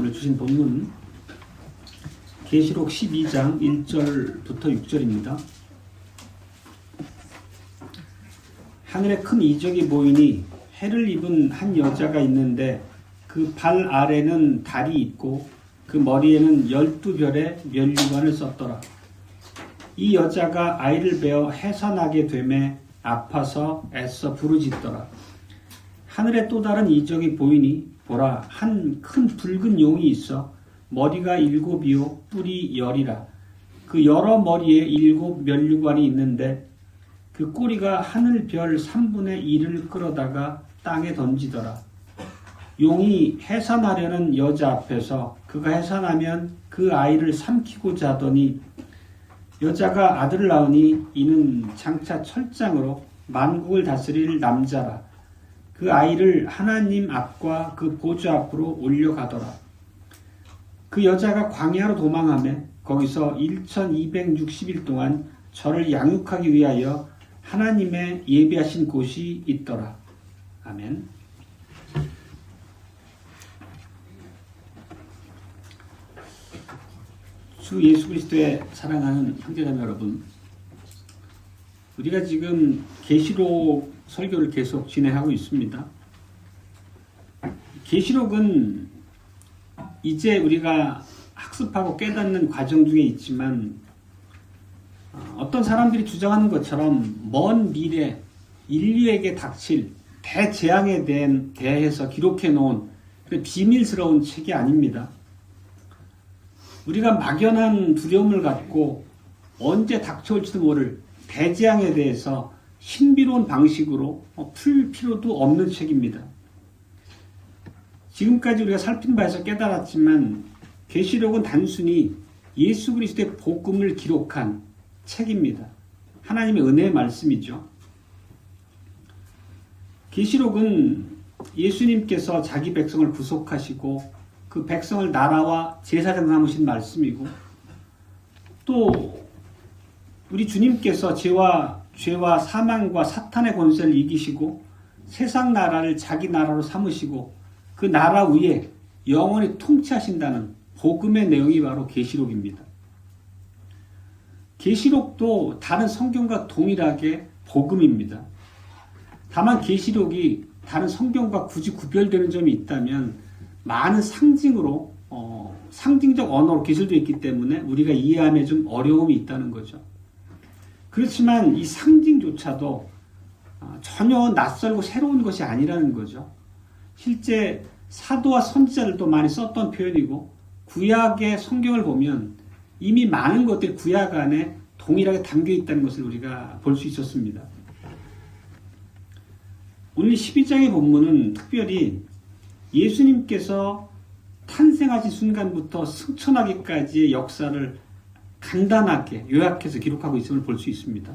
오늘 주신 본문은 계시록 12장 1절부터 6절입니다. 하늘에 큰 이적이 보이니 해를 입은 한 여자가 있는데 그 발 아래는 달이 있고 그 머리에는 12별의 면류관을 썼더라. 이 여자가 아이를 베어 해산하게 되매 아파서 애써 부르짖더라. 하늘에 또 다른 이적이 보이니 보라, 한 큰 붉은 용이 있어 머리가 7이요 뿔이 10이라. 그 여러 머리에 7 면류관이 있는데 그 꼬리가 하늘 별 3분의 1을 끌어다가 땅에 던지더라. 용이 해산하려는 여자 앞에서 그가 해산하면 그 아이를 삼키고자 하더니 여자가 아들을 낳으니 이는 장차 철장으로 만국을 다스릴 남자라. 그 아이를 하나님 앞과 그 보좌 앞으로 올려가더라. 그 여자가 광야로 도망하며 거기서 1260일 동안 저를 양육하기 위하여 하나님의 예비하신 곳이 있더라. 아멘. 주 예수 그리스도의 사랑하는 형제자매 여러분, 우리가 지금 계시록 설교를 계속 진행하고 있습니다. 계시록은 이제 우리가 학습하고 깨닫는 과정 중에 있지만 어떤 사람들이 주장하는 것처럼 먼 미래 인류에게 닥칠 대재앙에 대해서 기록해 놓은 비밀스러운 책이 아닙니다. 우리가 막연한 두려움을 갖고 언제 닥쳐올지도 모를 대재앙에 대해서 신비로운 방식으로 풀 필요도 없는 책입니다. 지금까지 우리가 살핀 바에서 깨달았지만 계시록은 단순히 예수 그리스도의 복음을 기록한 책입니다. 하나님의 은혜의 말씀이죠. 계시록은 예수님께서 자기 백성을 구속하시고 그 백성을 나라와 제사장 삼으신 말씀이고, 또 우리 주님께서 죄와 사망과 사탄의 권세를 이기시고 세상 나라를 자기 나라로 삼으시고 그 나라 위에 영원히 통치하신다는 복음의 내용이 바로 계시록입니다. 계시록도 다른 성경과 동일하게 복음입니다. 다만 계시록이 다른 성경과 굳이 구별되는 점이 있다면 많은 상징적 언어로 기술되어 있기 때문에 우리가 이해함에 좀 어려움이 있다는 거죠. 그렇지만 이 상징조차도 전혀 낯설고 새로운 것이 아니라는 거죠. 실제 사도와 선지자들도 많이 썼던 표현이고, 구약의 성경을 보면 이미 많은 것들이 구약 안에 동일하게 담겨 있다는 것을 우리가 볼 수 있었습니다. 오늘 12장의 본문은 특별히 예수님께서 탄생하신 순간부터 승천하기까지의 역사를 간단하게 요약해서 기록하고 있음을 볼 수 있습니다.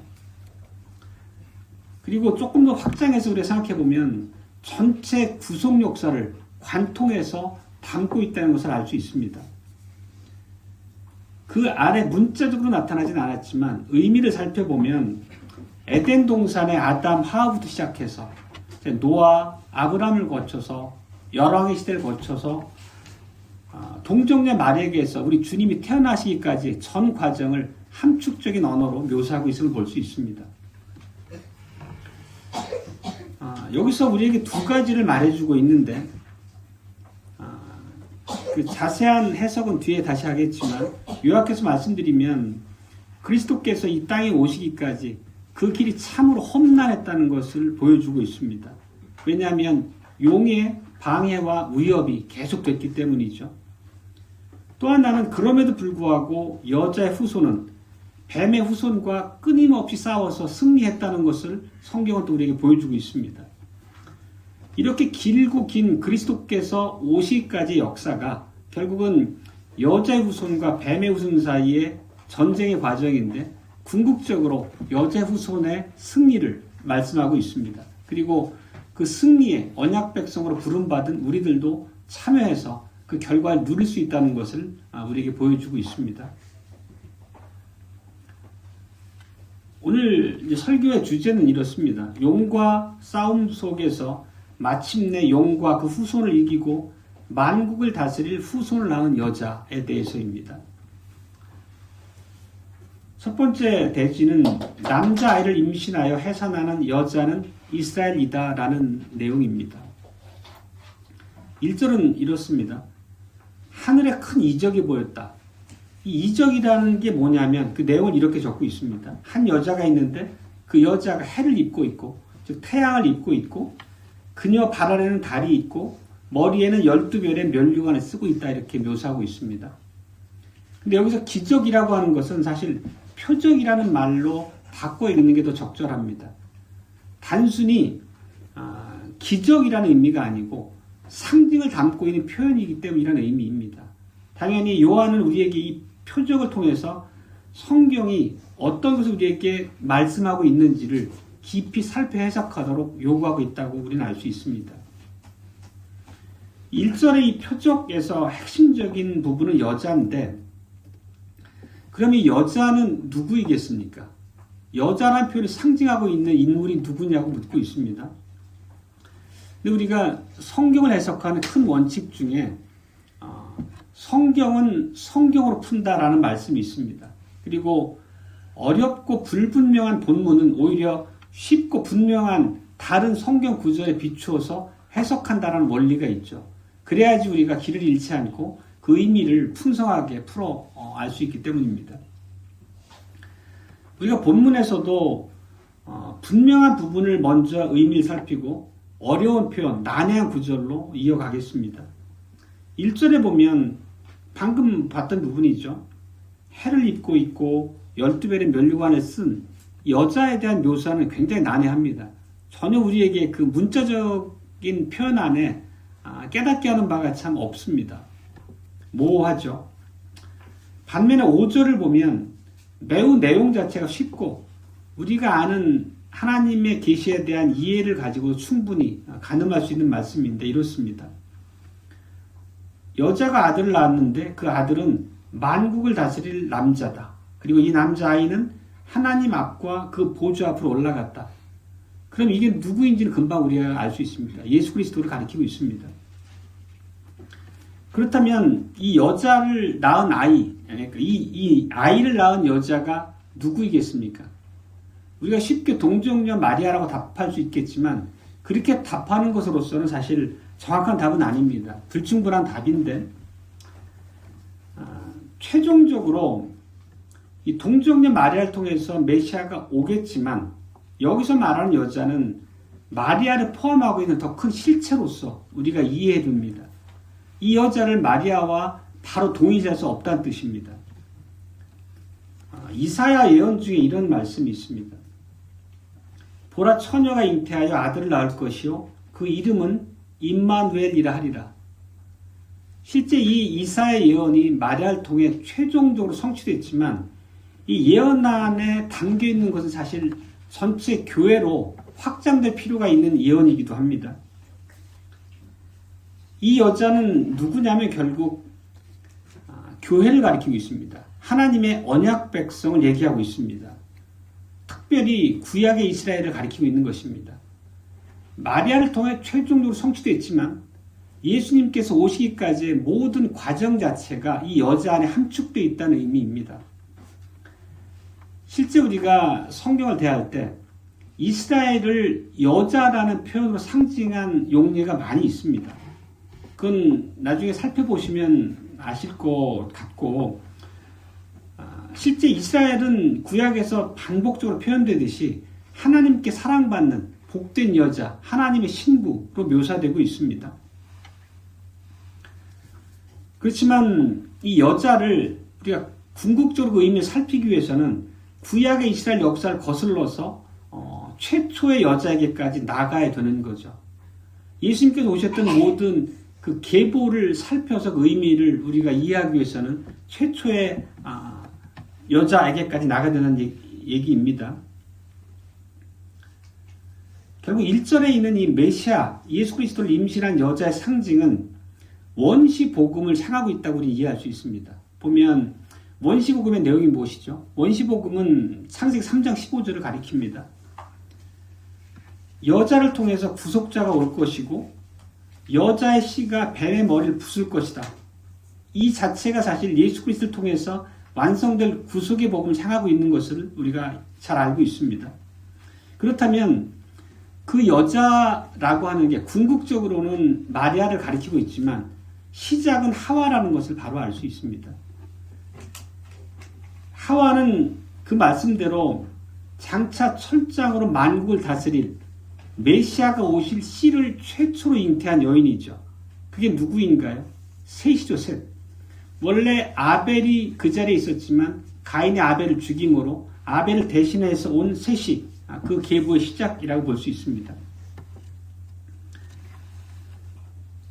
그리고 조금 더 확장해서 우리가 생각해 보면 전체 구속 역사를 관통해서 담고 있다는 것을 알 수 있습니다. 그 안에 문자적으로 나타나진 않았지만 의미를 살펴보면 에덴 동산의 아담, 하와부터 시작해서 노아, 아브라함을 거쳐서 열왕의 시대를 거쳐서 동정녀 마리아에게서 우리 주님이 태어나시기까지 전 과정을 함축적인 언어로 묘사하고 있음을 볼 수 있습니다. 여기서 우리에게 두 가지를 말해주고 있는데, 그 자세한 해석은 뒤에 다시 하겠지만 요약해서 말씀드리면 그리스도께서 이 땅에 오시기까지 그 길이 참으로 험난했다는 것을 보여주고 있습니다. 왜냐하면 용의 방해와 위협이 계속됐기 때문이죠. 또 하나는 그럼에도 불구하고 여자의 후손은 뱀의 후손과 끊임없이 싸워서 승리했다는 것을 성경은 또 우리에게 보여주고 있습니다. 이렇게 길고 긴 그리스도께서 오시기까지의 역사가 결국은 여자의 후손과 뱀의 후손 사이의 전쟁의 과정인데, 궁극적으로 여자의 후손의 승리를 말씀하고 있습니다. 그리고 그 승리의 언약 백성으로 부름받은 우리들도 참여해서 그 결과를 누릴 수 있다는 것을 우리에게 보여주고 있습니다. 오늘 이제 설교의 주제는 이렇습니다. 용과 싸움 속에서 마침내 용과 그 후손을 이기고 만국을 다스릴 후손을 낳은 여자에 대해서입니다. 첫 번째 대지는 남자아이를 임신하여 해산하는 여자는 이스라엘이다라는 내용입니다. 1절은 이렇습니다. 하늘에 큰 이적이 보였다. 이 이적이라는 게 뭐냐면 그 내용을 이렇게 적고 있습니다. 한 여자가 있는데 그 여자가 해를 입고 있고, 즉 태양을 입고 있고, 그녀 발 아래는 달이 있고 머리에는 12별의 면류관을 쓰고 있다, 이렇게 묘사하고 있습니다. 근데 여기서 기적이라고 하는 것은 사실 표적이라는 말로 바꿔 읽는 게 더 적절합니다. 단순히 기적이라는 의미가 아니고 상징을 담고 있는 표현이기 때문이라는 의미입니다. 당연히 요한은 우리에게 이 표적을 통해서 성경이 어떤 것을 우리에게 말씀하고 있는지를 깊이 살펴 해석하도록 요구하고 있다고 우리는 알 수 있습니다. 1절의 이 표적에서 핵심적인 부분은 여자인데, 그럼 이 여자는 누구이겠습니까? 여자라는 표현을 상징하고 있는 인물이 누구냐고 묻고 있습니다. 근데 우리가 성경을 해석하는 큰 원칙 중에 성경은 성경으로 푼다라는 말씀이 있습니다. 그리고 어렵고 불분명한 본문은 오히려 쉽고 분명한 다른 성경 구절에 비추어서 해석한다는 원리가 있죠. 그래야지 우리가 길을 잃지 않고 그 의미를 풍성하게 풀어 알 수 있기 때문입니다. 우리가 본문에서도 분명한 부분을 먼저 의미를 살피고 어려운 표현, 난해한 구절로 이어가겠습니다. 1절에 보면 방금 봤던 부분이죠. 해를 입고 있고 12별의 면류관을 쓴 여자에 대한 묘사는 굉장히 난해합니다. 전혀 우리에게 그 문자적인 표현 안에 깨닫게 하는 바가 참 없습니다. 모호하죠. 반면에 5절을 보면 매우 내용 자체가 쉽고 우리가 아는 하나님의 계시에 대한 이해를 가지고 충분히 가늠할 수 있는 말씀인데 이렇습니다. 여자가 아들을 낳았는데 그 아들은 만국을 다스릴 남자다. 그리고 이 남자아이는 하나님 앞과 그 보좌 앞으로 올라갔다. 그럼 이게 누구인지는 금방 우리가 알 수 있습니다. 예수 그리스도를 가리키고 있습니다. 그렇다면 이 여자를 낳은 아이, 이 아이를 낳은 여자가 누구이겠습니까? 우리가 쉽게 동정녀 마리아라고 답할 수 있겠지만 그렇게 답하는 것으로서는 사실 정확한 답은 아닙니다. 불충분한 답인데 최종적으로 이 동정녀 마리아를 통해서 메시아가 오겠지만 여기서 말하는 여자는 마리아를 포함하고 있는 더 큰 실체로서 우리가 이해해 둡니다. 이 여자를 마리아와 바로 동의할 수 없다는 뜻입니다. 이사야 예언 중에 이런 말씀이 있습니다. 보라 처녀가 잉태하여 아들을 낳을 것이요 그 이름은 임마누엘이라 하리라. 실제 이 이사야 예언이 마리아를 통해 최종적으로 성취됐지만 이 예언 안에 담겨 있는 것은 사실 전체 교회로 확장될 필요가 있는 예언이기도 합니다. 이 여자는 누구냐면 결국 교회를 가리키고 있습니다. 하나님의 언약 백성을 얘기하고 있습니다. 특별히 구약의 이스라엘을 가리키고 있는 것입니다. 마리아를 통해 최종적으로 성취됐지만 예수님께서 오시기까지의 모든 과정 자체가 이 여자 안에 함축되어 있다는 의미입니다. 실제 우리가 성경을 대할 때 이스라엘을 여자라는 표현으로 상징한 용례가 많이 있습니다. 그건 나중에 살펴보시면 아실 것 같고 실제 이스라엘은 구약에서 반복적으로 표현되듯이 하나님께 사랑받는 복된 여자, 하나님의 신부로 묘사되고 있습니다. 그렇지만 이 여자를 우리가 궁극적으로 그 의미를 살피기 위해서는 구약의 이스라엘 역사를 거슬러서 최초의 여자에게까지 나가야 되는 거죠. 예수님께서 오셨던 모든 그 계보를 살펴서 그 의미를 우리가 이해하기 위해서는 최초의 여자에게까지 나가야 되는 얘기입니다. 결국 1절에 있는 이 메시아, 예수 그리스도를 임신한 여자의 상징은 원시 복음을 향하고 있다고 우리 이해할 수 있습니다. 보면 원시 복음의 내용이 무엇이죠? 원시 복음은 창세기 3장 15절을 가리킵니다. 여자를 통해서 구속자가 올 것이고 여자의 씨가 뱀의 머리를 부술 것이다. 이 자체가 사실 예수 그리스도를 통해서 완성될 구속의 복음을 향하고 있는 것을 우리가 잘 알고 있습니다. 그렇다면 그 여자라고 하는 게 궁극적으로는 마리아를 가리키고 있지만 시작은 하와라는 것을 바로 알 수 있습니다. 하와는 그 말씀대로 장차 철장으로 만국을 다스릴 메시아가 오실 씨를 최초로 잉태한 여인이죠. 그게 누구인가요? 셋이죠, 셋. 원래 아벨이 그 자리에 있었지만 가인이 아벨을 죽임으로 아벨을 대신해서 온 셋이 그 계보의 시작이라고 볼 수 있습니다.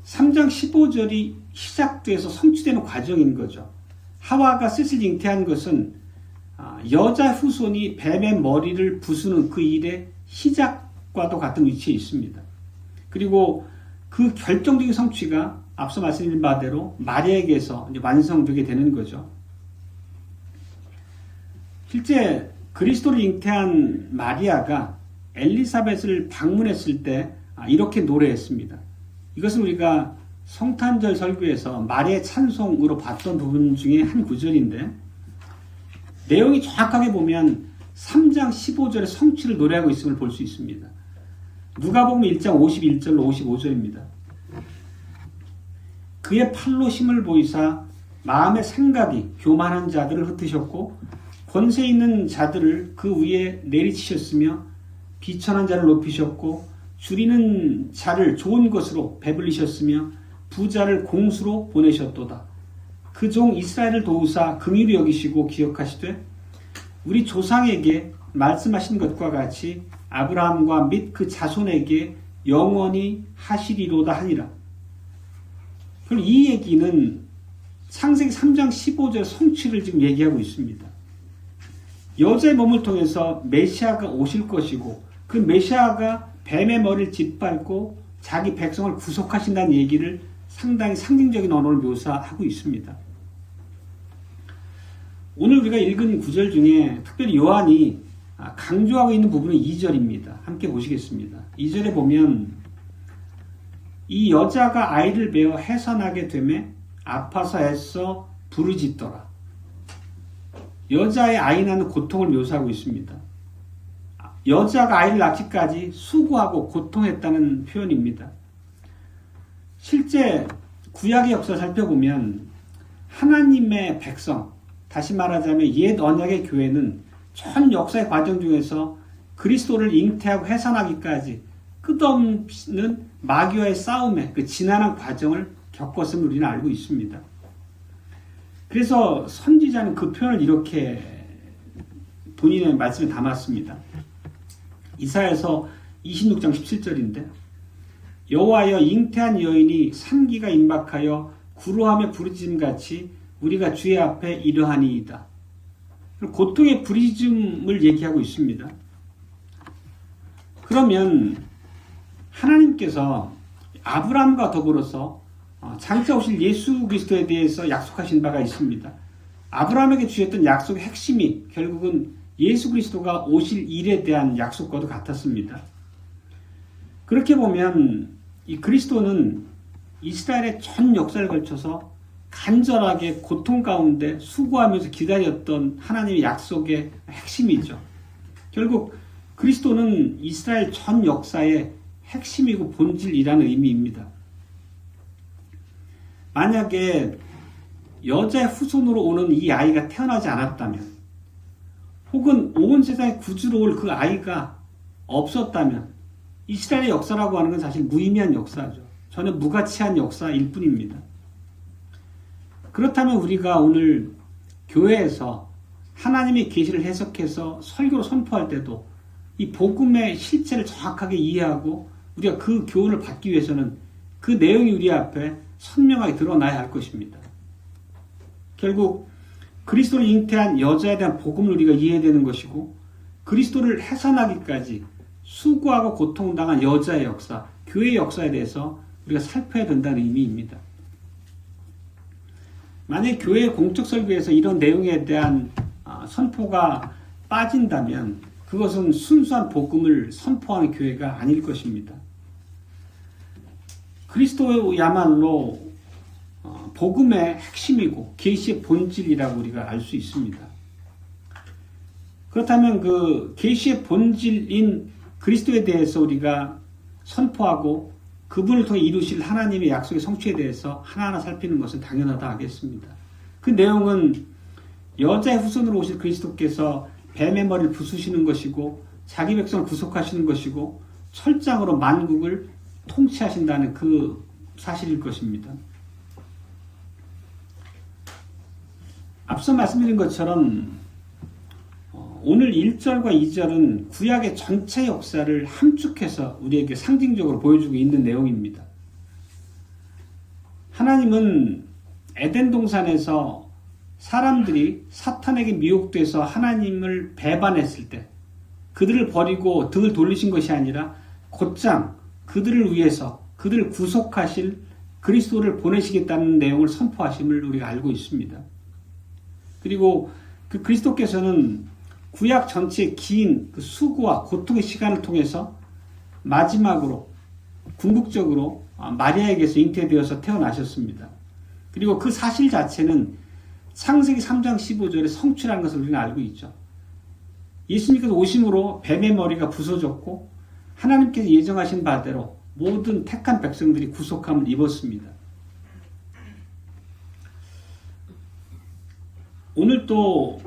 3장 15절이 시작돼서 성취되는 과정인 거죠. 하와가 셋을 잉태한 것은 여자 후손이 뱀의 머리를 부수는 그 일의 시작과도 같은 위치에 있습니다. 그리고 그 결정적인 성취가 앞서 말씀드린 바대로 마리아에게서 이제 완성되게 되는 거죠. 실제 그리스도를 잉태한 마리아가 엘리사벳을 방문했을 때 이렇게 노래했습니다. 이것은 우리가 성탄절 설교에서 마리아의 찬송으로 봤던 부분 중에 한 구절인데 내용이 정확하게 보면 3장 15절의 성취를 노래하고 있음을 볼 수 있습니다. 누가복음 1장 51절로 55절입니다. 그의 팔로 힘을 보이사 마음의 생각이 교만한 자들을 흩으셨고 권세 있는 자들을 그 위에 내리치셨으며 비천한 자를 높이셨고 줄이는 자를 좋은 것으로 배불리셨으며 부자를 공수로 보내셨도다. 그 종 이스라엘을 도우사 긍휼히 여기시고 기억하시되 우리 조상에게 말씀하신 것과 같이 아브라함과 및 그 자손에게 영원히 하시리로다 하니라. 그럼 이 얘기는 창세기 3장 15절 성취를 지금 얘기하고 있습니다. 여자의 몸을 통해서 메시아가 오실 것이고 그 메시아가 뱀의 머리를 짓밟고 자기 백성을 구속하신다는 얘기를 상당히 상징적인 언어로 묘사하고 있습니다. 오늘 우리가 읽은 구절 중에 특별히 요한이 강조하고 있는 부분은 2절입니다. 함께 보시겠습니다. 2절에 보면 이 여자가 아이를 베어 해산하게 되매 아파서 애써 부르짖더라. 여자의 아이 낳는 고통을 묘사하고 있습니다. 여자가 아이를 낳기까지 수고하고 고통했다는 표현입니다. 실제 구약의 역사를 살펴보면 하나님의 백성, 다시 말하자면 옛 언약의 교회는 전 역사의 과정 중에서 그리스도를 잉태하고 해산하기까지 끝없는 마귀와의 싸움의 그 지난한 과정을 겪었음을 우리는 알고 있습니다. 그래서 선지자는 그 표현을 이렇게 본인의 말씀에 담았습니다. 이사야서 26장 17절인데 여호와여 잉태한 여인이 산기가 임박하여 구루하며 부르짖음같이 우리가 주의 앞에 이러하니이다. 고통의 부르짖음을 얘기하고 있습니다. 그러면 하나님께서 아브라함과 더불어서 장차 오실 예수 그리스도에 대해서 약속하신 바가 있습니다. 아브라함에게 주셨던 약속의 핵심이 결국은 예수 그리스도가 오실 일에 대한 약속과도 같았습니다. 그렇게 보면 이 그리스도는 이스라엘의 전 역사를 걸쳐서 간절하게 고통 가운데 수고하면서 기다렸던 하나님의 약속의 핵심이죠. 결국 그리스도는 이스라엘 전 역사의 핵심이고 본질이라는 의미입니다. 만약에 여자의 후손으로 오는 이 아이가 태어나지 않았다면 혹은 온 세상에 구주로 올 그 아이가 없었다면 이스라엘의 역사라고 하는 건 사실 무의미한 역사죠. 전혀 무가치한 역사일 뿐입니다. 그렇다면 우리가 오늘 교회에서 하나님의 계시를 해석해서 설교로 선포할 때도 이 복음의 실체를 정확하게 이해하고 우리가 그 교훈을 받기 위해서는 그 내용이 우리 앞에 선명하게 드러나야 할 것입니다. 결국 그리스도를 잉태한 여자에 대한 복음을 우리가 이해해야 되는 것이고 그리스도를 해산하기까지 수고하고 고통당한 여자의 역사, 교회의 역사에 대해서 우리가 살펴야 된다는 의미입니다. 만약 교회의 공적 설교에서 이런 내용에 대한 선포가 빠진다면 그것은 순수한 복음을 선포하는 교회가 아닐 것입니다. 그리스도야말로 복음의 핵심이고 계시의 본질이라고 우리가 알 수 있습니다. 그렇다면 그 계시의 본질인 그리스도에 대해서 우리가 선포하고 그분을 통해 이루실 하나님의 약속의 성취에 대해서 하나하나 살피는 것은 당연하다 하겠습니다. 그 내용은 여자의 후손으로 오실 그리스도께서 뱀의 머리를 부수시는 것이고 자기 백성을 구속하시는 것이고 철장으로 만국을 통치하신다는 그 사실일 것입니다. 앞서 말씀드린 것처럼 오늘 1절과 2절은 구약의 전체 역사를 함축해서 우리에게 상징적으로 보여주고 있는 내용입니다. 하나님은 에덴 동산에서 사람들이 사탄에게 미혹돼서 하나님을 배반했을 때 그들을 버리고 등을 돌리신 것이 아니라 곧장 그들을 위해서 그들을 구속하실 그리스도를 보내시겠다는 내용을 선포하심을 우리가 알고 있습니다. 그리고 그 그리스도께서는 구약 전체의 긴 그 수고와 고통의 시간을 통해서 마지막으로 궁극적으로 마리아에게서 잉태되어서 태어나셨습니다. 그리고 그 사실 자체는 창세기 3장 15절에 성취라는 것을 우리는 알고 있죠. 예수님께서 오심으로 뱀의 머리가 부서졌고 하나님께서 예정하신 바대로 모든 택한 백성들이 구속함을 입었습니다. 오늘 또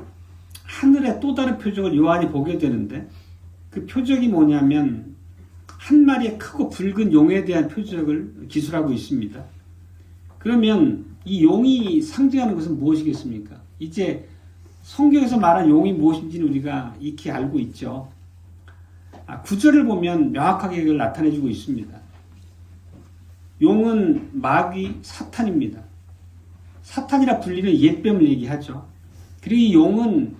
하늘의 또 다른 표적을 요한이 보게 되는데 그 표적이 뭐냐면 한 마리의 크고 붉은 용에 대한 표적을 기술하고 있습니다. 그러면 이 용이 상징하는 것은 무엇이겠습니까? 이제 성경에서 말한 용이 무엇인지는 우리가 익히 알고 있죠. 9절을 보면 명확하게 이걸 나타내주고 있습니다. 용은 마귀 사탄입니다. 사탄이라 불리는 옛뱀을 얘기하죠. 그리고 이 용은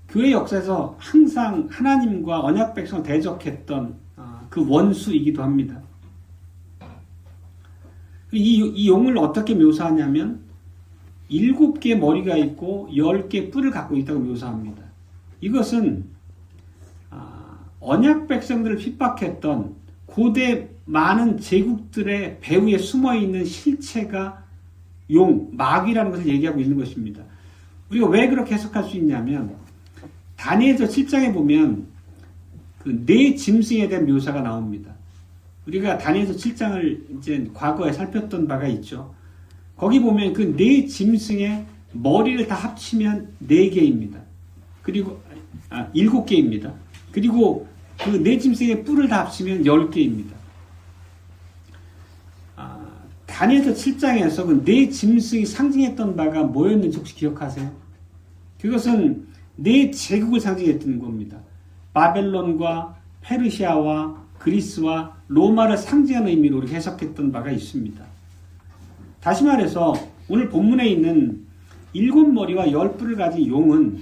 교회 역사에서 항상 하나님과 언약 백성을 대적했던 그 원수이기도 합니다. 이 용을 어떻게 묘사하냐면 7개의 머리가 있고 10개의 뿔을 갖고 있다고 묘사합니다. 이것은 언약 백성들을 핍박했던 고대 많은 제국들의 배후에 숨어있는 실체가 용, 마귀라는 것을 얘기하고 있는 것입니다. 우리가 왜 그렇게 해석할 수 있냐면 다니엘서 7장에 보면 그 네 짐승에 대한 묘사가 나옵니다. 우리가 다니엘서 7장을 이제 과거에 살폈던 바가 있죠. 거기 보면 그 네 짐승의 머리를 다 합치면 4개입니다. 그리고 7개입니다. 그리고 그 네 짐승의 뿔을 다 합치면 10개입니다. 다니엘서 7장에서 그 네 짐승이 상징했던 바가 뭐였는지 혹시 기억하세요? 그것은 네 제국을 상징했던 겁니다. 바벨론과 페르시아와 그리스와 로마를 상징하는 의미로 우리가 해석했던 바가 있습니다. 다시 말해서 오늘 본문에 있는 7머리와 10뿔을 가진 용은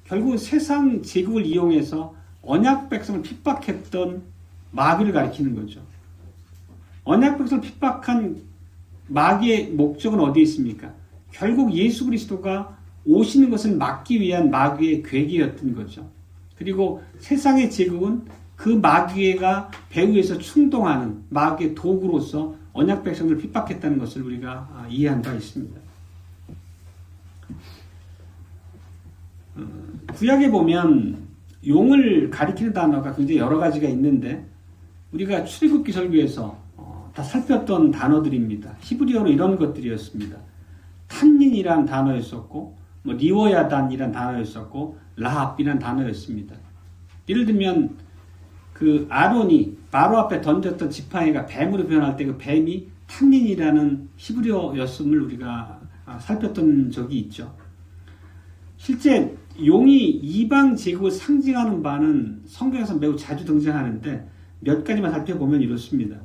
결국 세상 제국을 이용해서 언약 백성을 핍박했던 마귀를 가리키는 거죠. 언약 백성을 핍박한 마귀의 목적은 어디에 있습니까? 결국 예수 그리스도가 오시는 것을 막기 위한 마귀의 괴계였던 거죠. 그리고 세상의 제국은 그 마귀가 배후에서 충동하는 마귀의 도구로서 언약 백성을 핍박했다는 것을 우리가 이해한 바 있습니다. 구약에 보면 용을 가리키는 단어가 굉장히 여러 가지가 있는데 우리가 출애굽기 설교에서 다 살폈던 단어들입니다. 히브리어로 이런 것들이었습니다. 탄닌이란 단어였었고 리워야단이란 단어였었고 라합이란 단어였습니다. 예를 들면 그 아론이 바로 앞에 던졌던 지팡이가 뱀으로 변할 때 그 뱀이 탄닌이라는 히브리어였음을 우리가 살폈던 적이 있죠. 실제 용이 이방 제국을 상징하는 바는 성경에서 매우 자주 등장하는데 몇 가지만 살펴보면 이렇습니다.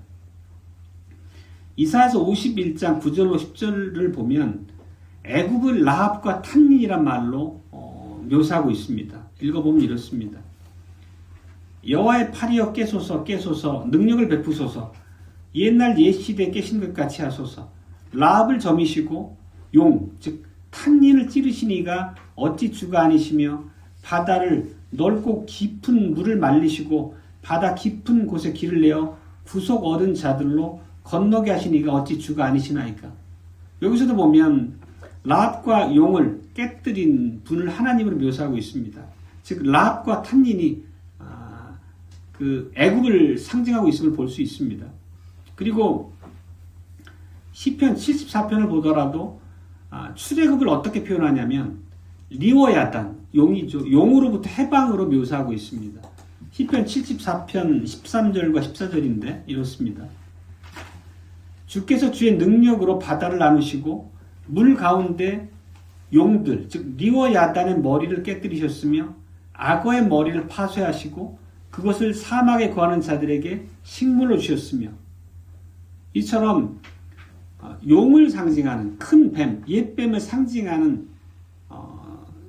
이사야서 51장 9절로 10절을 보면 애굽을 라합과 탄닌이란 말로 묘사하고 있습니다. 읽어보면 이렇습니다. 여호와의 팔이여 깨소서 깨소서 능력을 베푸소서 옛날 옛시대에 깨신 것 같이 하소서 라합을 점이시고 용 즉 탄닌을 찌르신 이가 어찌 주가 아니시며 바다를 넓고 깊은 물을 말리시고 바다 깊은 곳에 길을 내어 구속 얻은 자들로 건너게 하시니가 어찌 주가 아니시나이까. 여기서도 보면 랍과 용을 깨뜨린 분을 하나님으로 묘사하고 있습니다. 즉 랍과 탐닌이 그 애굽을 상징하고 있음을 볼 수 있습니다. 그리고 시편 74편을 보더라도 출애굽을 어떻게 표현하냐면 리워야단, 용이죠. 용으로부터 해방으로 묘사하고 있습니다. 시편 74편 13절과 14절인데 이렇습니다. 주께서 주의 능력으로 바다를 나누시고 물 가운데 용들, 즉 리워야단의 머리를 깨뜨리셨으며 악어의 머리를 파쇄하시고 그것을 사막에 거하는 자들에게 식물로 주셨으며, 이처럼 용을 상징하는 큰 뱀, 옛뱀을 상징하는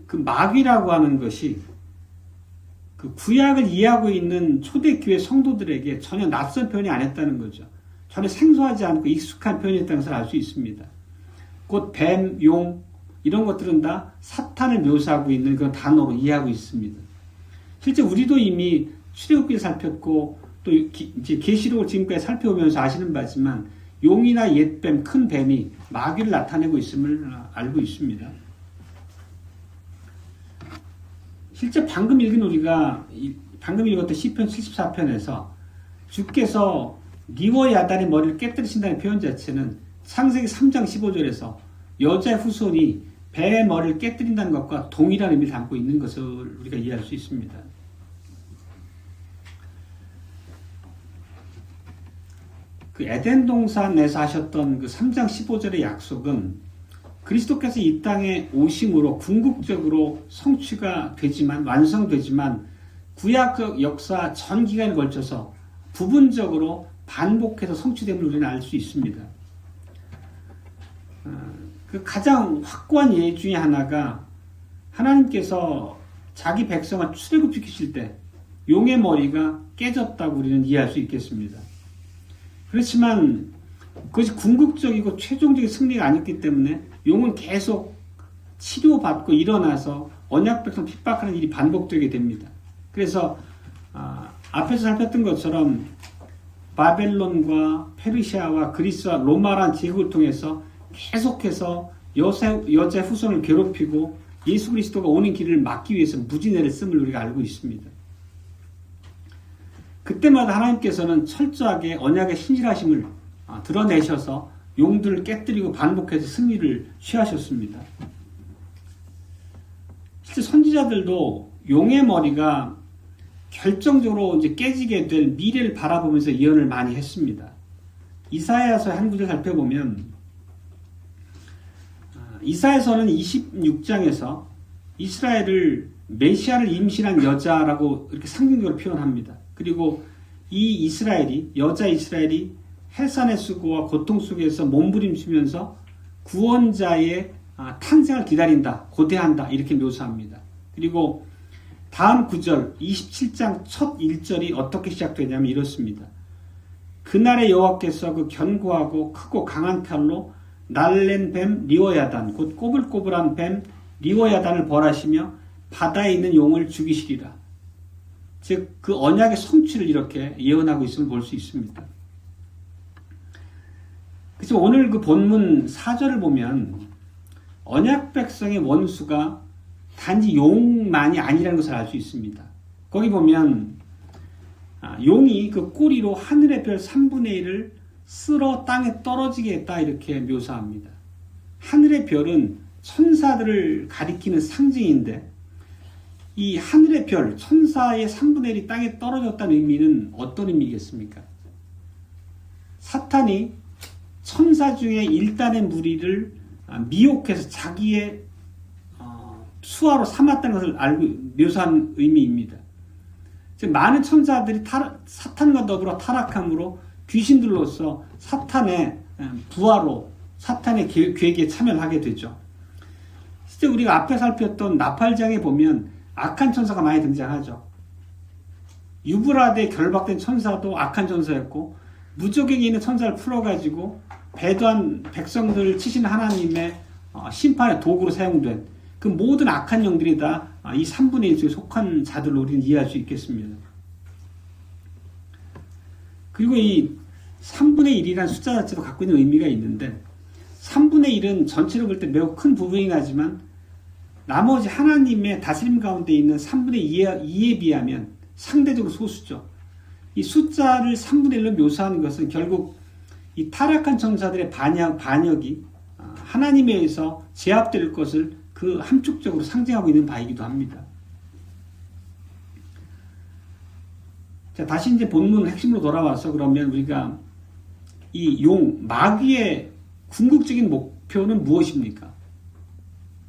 그 마귀라고 하는 것이 그 구약을 이해하고 있는 초대교회 성도들에게 전혀 낯선 표현이 아니었다는 거죠. 전혀 생소하지 않고 익숙한 표현이었다는 것을 알 수 있습니다. 곧 뱀, 용 이런 것들은 다 사탄을 묘사하고 있는 그런 단어로 이해하고 있습니다. 실제 우리도 이미 출애굽기를 살폈고 또 이제 계시록을 지금까지 살펴보면서 아시는 바지만 용이나 옛뱀, 큰 뱀이 마귀를 나타내고 있음을 알고 있습니다. 실제 방금 읽었던 시편 74편에서 주께서 리워야단의 머리를 깨뜨리신다는 표현 자체는 창세기 3장 15절에서 여자의 후손이 배의 머리를 깨뜨린다는 것과 동일한 의미를 담고 있는 것을 우리가 이해할 수 있습니다. 그 에덴 동산에서 하셨던 그 3장 15절의 약속은 그리스도께서 이 땅에 오심으로 궁극적으로 성취가 되지만, 완성되지만 구약 역사 전 기간에 걸쳐서 부분적으로 반복해서 성취됨을 우리는 알 수 있습니다. 그 가장 확고한 예 중에 하나가 하나님께서 자기 백성을 출애굽시키실 때 용의 머리가 깨졌다고 우리는 이해할 수 있겠습니다. 그렇지만 그것이 궁극적이고 최종적인 승리가 아니었기 때문에 용은 계속 치료받고 일어나서 언약 백성 핍박하는 일이 반복되게 됩니다. 그래서 앞에서 살폈던 것처럼 바벨론과 페르시아와 그리스와 로마란 제국을 통해서 계속해서 여자의 후손을 괴롭히고 예수 그리스도가 오는 길을 막기 위해서 무진애를 씀을 우리가 알고 있습니다. 그때마다 하나님께서는 철저하게 언약의 신실하심을 드러내셔서 용들을 깨뜨리고 반복해서 승리를 취하셨습니다. 실제 선지자들도 용의 머리가 결정적으로 이제 깨지게 될 미래를 바라보면서 예언을 많이 했습니다. 이사야서 한 구절 살펴보면 이사야서는 26장에서 이스라엘을 메시아를 임신한 여자라고 이렇게 상징적으로 표현합니다. 그리고 이 이스라엘이, 여자 이스라엘이 해산의 수고와 고통 속에서 몸부림치면서 구원자의 탄생을 기다린다, 고대한다 이렇게 묘사합니다. 그리고 다음 구절 27장 첫 1절이 어떻게 시작되냐면 이렇습니다. 그날의 여호와께서 그 견고하고 크고 강한 칼로 날랜 뱀 리워야단, 곧 꼬불꼬불한 뱀 리워야단을 벌하시며 바다에 있는 용을 죽이시리라. 즉 그 언약의 성취를 이렇게 예언하고 있음을 볼 수 있습니다. 그래서 오늘 그 본문 4절을 보면 언약 백성의 원수가 단지 용만이 아니라는 것을 알 수 있습니다. 거기 보면 용이 그 꼬리로 하늘의 별 3분의 1을 쓸어 땅에 떨어지게 했다 이렇게 묘사합니다. 하늘의 별은 천사들을 가리키는 상징인데 이 하늘의 별, 천사의 3분의 1이 땅에 떨어졌다는 의미는 어떤 의미겠습니까? 사탄이 천사 중에 일단의 무리를 미혹해서 자기의 수하로 삼았다는 것을 알고 묘사한 의미입니다. 즉 많은 천사들이 사탄과 더불어 타락함으로 귀신들로서 사탄의 부하로 사탄의 계획에 참여를 하게 되죠. 실제 우리가 앞에 살폈던 나팔장에 보면 악한 천사가 많이 등장하죠. 유브라데에 결박된 천사도 악한 천사였고 무적에게 있는 천사를 풀어가지고 배도한 백성들을 치신 하나님의 심판의 도구로 사용된 그 모든 악한 영들이 다 이 3분의 1 중에 속한 자들로 우리는 이해할 수 있겠습니다. 그리고 이 3분의 1이라는 숫자 자체도 갖고 있는 의미가 있는데 3분의 1은 전체로 볼 때 매우 큰 부분이긴 하지만 나머지 하나님의 다스림 가운데 있는 3분의 2에 비하면 상대적으로 소수죠. 이 숫자를 3분의 1로 묘사하는 것은 결국 이 타락한 천사들의 반역이 하나님에 의해서 제압될 것을 그 함축적으로 상징하고 있는 바이기도 합니다. 자, 다시 이제 본문 핵심으로 돌아와서 그러면 우리가 이 마귀의 궁극적인 목표는 무엇입니까?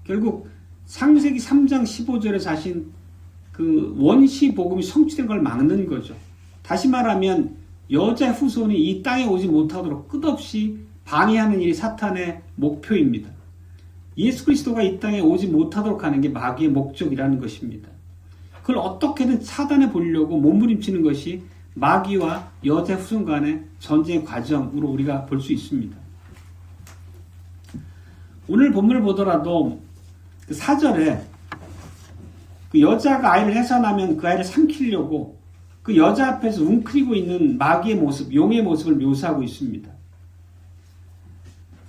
결국 창세기 3장 15절에서 하신 그 원시 복음이 성취된 걸 막는 거죠. 다시 말하면 여자 후손이 이 땅에 오지 못하도록 끝없이 방해하는 일이 사탄의 목표입니다. 예수 그리스도가 이 땅에 오지 못하도록 하는 게 마귀의 목적이라는 것입니다. 그걸 어떻게든 차단해 보려고 몸부림치는 것이 마귀와 여자 후손 간의 전쟁의 과정으로 우리가 볼 수 있습니다. 오늘 본문을 보더라도 그 4절에 그 여자가 아이를 해산하면 그 아이를 삼키려고 그 여자 앞에서 웅크리고 있는 마귀의 모습, 용의 모습을 묘사하고 있습니다.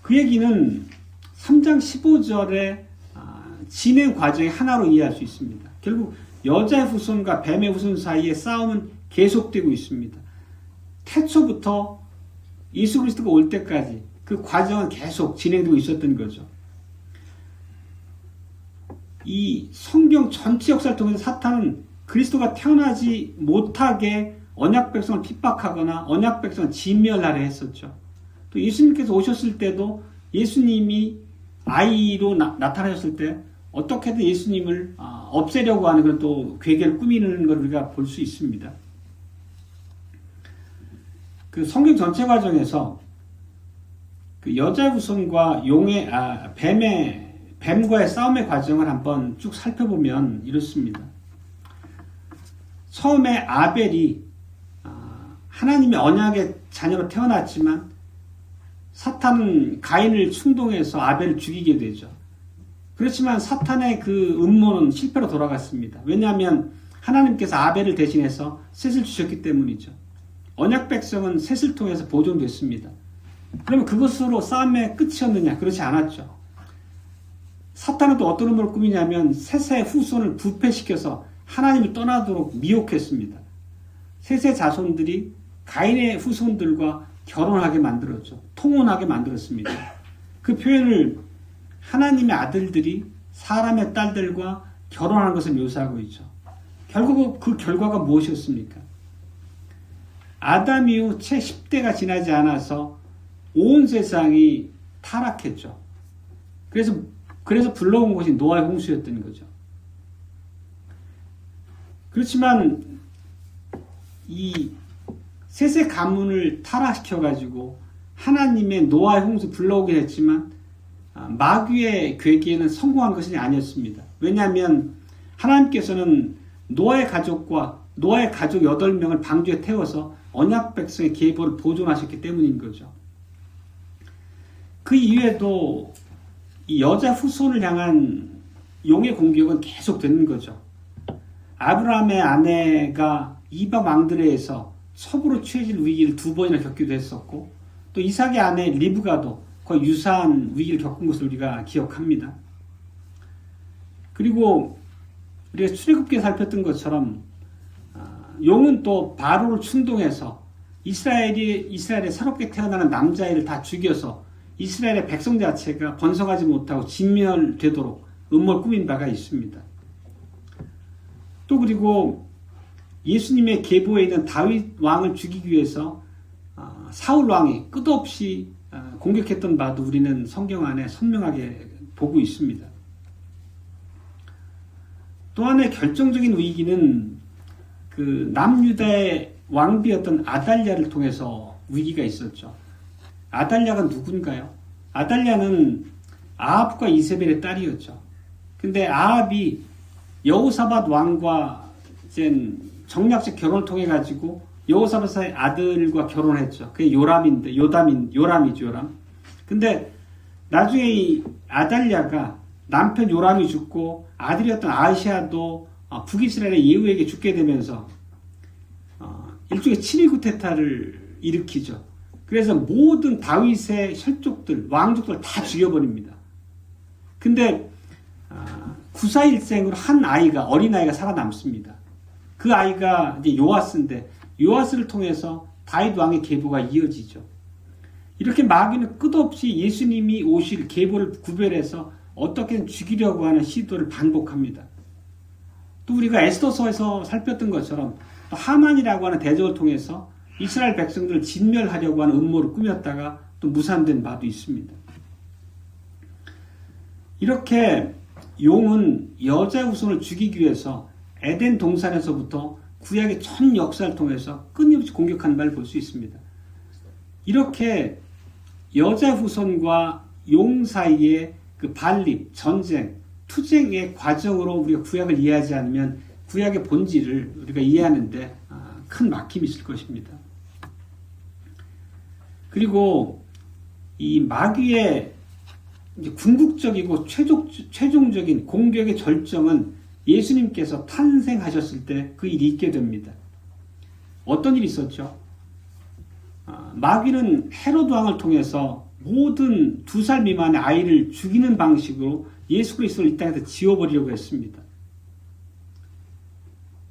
그 얘기는 3장 15절의 진행 과정의 하나로 이해할 수 있습니다. 결국 여자의 후손과 뱀의 후손 사이의 싸움은 계속되고 있습니다. 태초부터 예수 그리스도가 올 때까지 그 과정은 계속 진행되고 있었던 거죠. 이 성경 전체 역사를 통해서 사탄은 그리스도가 태어나지 못하게 언약 백성을 핍박하거나 언약 백성을 진멸하려 했었죠. 또 예수님께서 오셨을 때도 예수님이 아이로 나타나셨을 때 어떻게든 예수님을 없애려고 하는 그런 또 괴계를 꾸미는 걸 우리가 볼 수 있습니다. 그 성경 전체 과정에서 그 여자 후손과 뱀과의 싸움의 과정을 한번 쭉 살펴보면 이렇습니다. 처음에 아벨이 하나님의 언약의 자녀로 태어났지만 사탄은 가인을 충동해서 아벨을 죽이게 되죠. 그렇지만 사탄의 그 음모는 실패로 돌아갔습니다. 왜냐하면 하나님께서 아벨을 대신해서 셋을 주셨기 때문이죠. 언약 백성은 셋을 통해서 보존됐습니다. 그러면 그것으로 싸움의 끝이었느냐? 그렇지 않았죠. 사탄은 또 어떤 음모를 꾸미냐면 셋의 후손을 부패시켜서 하나님을 떠나도록 미혹했습니다. 셋의 자손들이 가인의 후손들과 결혼하게 만들었죠. 통혼하게 만들었습니다. 그 표현을 하나님의 아들들이 사람의 딸들과 결혼하는 것을 묘사하고 있죠. 결국 그 결과가 무엇이었습니까? 아담 이후 채 10대가 지나지 않아서 온 세상이 타락했죠. 그래서 불러온 것이 노아의 홍수였던 거죠. 그렇지만 이 셋의 가문을 타락시켜가지고 하나님의 노아의 홍수 불러오긴 했지만 마귀의 괴기에는 성공한 것이 아니었습니다. 왜냐하면 하나님께서는 노아의 가족 8명을 방주에 태워서 언약 백성의 계보를 보존하셨기 때문인 거죠. 그 이후에도 이 여자 후손을 향한 용의 공격은 계속되는 거죠. 아브라함의 아내가 이방 왕들에 의해서 첩으로 취해질 위기를 2번이나 겪기도 했었고, 또 이삭의 아내 리브가도 거의 유사한 위기를 겪은 것을 우리가 기억합니다. 그리고 우리가 출애굽기에 살폈던 것처럼 용은 또 바로를 충동해서 이스라엘에 새롭게 태어나는 남자아이를 다 죽여서 이스라엘의 백성 자체가 번성하지 못하고 진멸되도록 음모를 꾸민 바가 있습니다. 또 그리고 예수님의 계보에 있는 다윗 왕을 죽이기 위해서 사울 왕이 끝없이 공격했던 바도 우리는 성경 안에 선명하게 보고 있습니다. 또 하나의 결정적인 위기는 그 남유다의 왕비였던 아달랴를 통해서 위기가 있었죠. 아달랴가 누군가요? 아달랴는 아합과 이세벨의 딸이었죠. 근데 아합이 여호사밧 왕과 이제 정략적 결혼을 통해 가지고 여호사밧의 아들과 결혼했죠. 그게 요람이죠, 요람. 근데 나중에 이 아달랴가 남편 요람이 죽고 아들이었던 아시아도 북이스라엘의 예후에게 죽게 되면서 일종의 친위 쿠데타를 일으키죠. 그래서 모든 다윗의 혈족들, 왕족들 다 죽여버립니다. 근데 구사일생으로 한 아이가, 어린아이가 살아남습니다. 그 아이가 이제 요아스인데, 요아스를 통해서 다윗 왕의 계보가 이어지죠. 이렇게 마귀는 끝없이 예수님이 오실 계보를 구별해서 어떻게든 죽이려고 하는 시도를 반복합니다. 또 우리가 에스더서에서 살폈던 것처럼 또 하만이라고 하는 대적을 통해서 이스라엘 백성들을 진멸하려고 하는 음모를 꾸몄다가 또 무산된 바도 있습니다. 이렇게 용은 여자 후손을 죽이기 위해서 에덴 동산에서부터 구약의 전 역사를 통해서 끊임없이 공격하는 바를 볼 수 있습니다. 이렇게 여자 후손과 용 사이의 그 반립, 전쟁, 투쟁의 과정으로 우리가 구약을 이해하지 않으면 구약의 본질을 우리가 이해하는데 큰 막힘이 있을 것입니다. 그리고 이 마귀의 궁극적이고 최종적인 공격의 절정은 예수님께서 탄생하셨을 때 그 일이 있게 됩니다. 어떤 일이 있었죠? 마귀는 헤로드 왕을 통해서 모든 2살 미만의 아이를 죽이는 방식으로 예수 그리스도를 이 땅에서 지워버리려고 했습니다.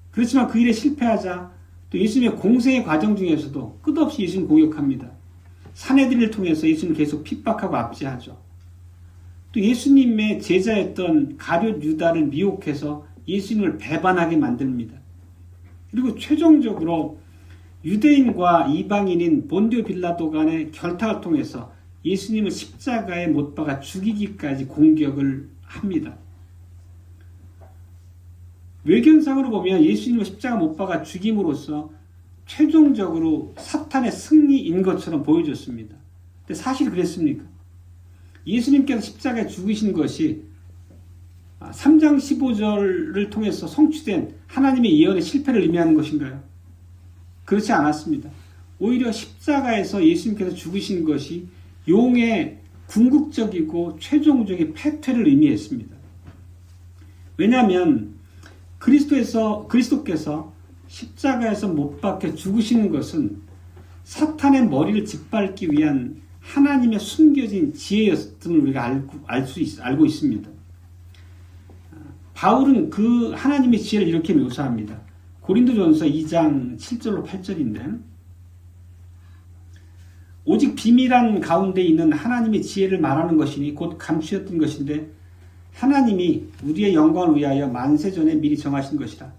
그렇지만 그 일에 실패하자 또 예수님의 공생의 과정 중에서도 끝없이 예수님 공격합니다. 사내들을 통해서 예수님을 계속 핍박하고 압제하죠. 또 예수님의 제자였던 가룟 유다를 미혹해서 예수님을 배반하게 만듭니다. 그리고 최종적으로 유대인과 이방인인 본디오 빌라도 간의 결탁을 통해서 예수님을 십자가에 못 박아 죽이기까지 공격을 합니다. 외견상으로 보면 예수님을 십자가 못 박아 죽임으로써 최종적으로 사탄의 승리인 것처럼 보여졌습니다. 근데 사실 그랬습니까? 예수님께서 십자가에 죽으신 것이 3장 15절을 통해서 성취된 하나님의 예언의 실패를 의미하는 것인가요? 그렇지 않았습니다. 오히려 십자가에서 예수님께서 죽으신 것이 용의 궁극적이고 최종적인 패퇴를 의미했습니다. 왜냐하면 그리스도께서 십자가에서 못 박혀 죽으시는 것은 사탄의 머리를 짓밟기 위한 하나님의 숨겨진 지혜였음을 우리가 알고 있습니다. 바울은 그 하나님의 지혜를 이렇게 묘사합니다. 고린도전서 2장 7절로 8절인데 오직 비밀한 가운데 있는 하나님의 지혜를 말하는 것이니 곧 감추었던 것인데 하나님이 우리의 영광을 위하여 만세전에 미리 정하신 것이라.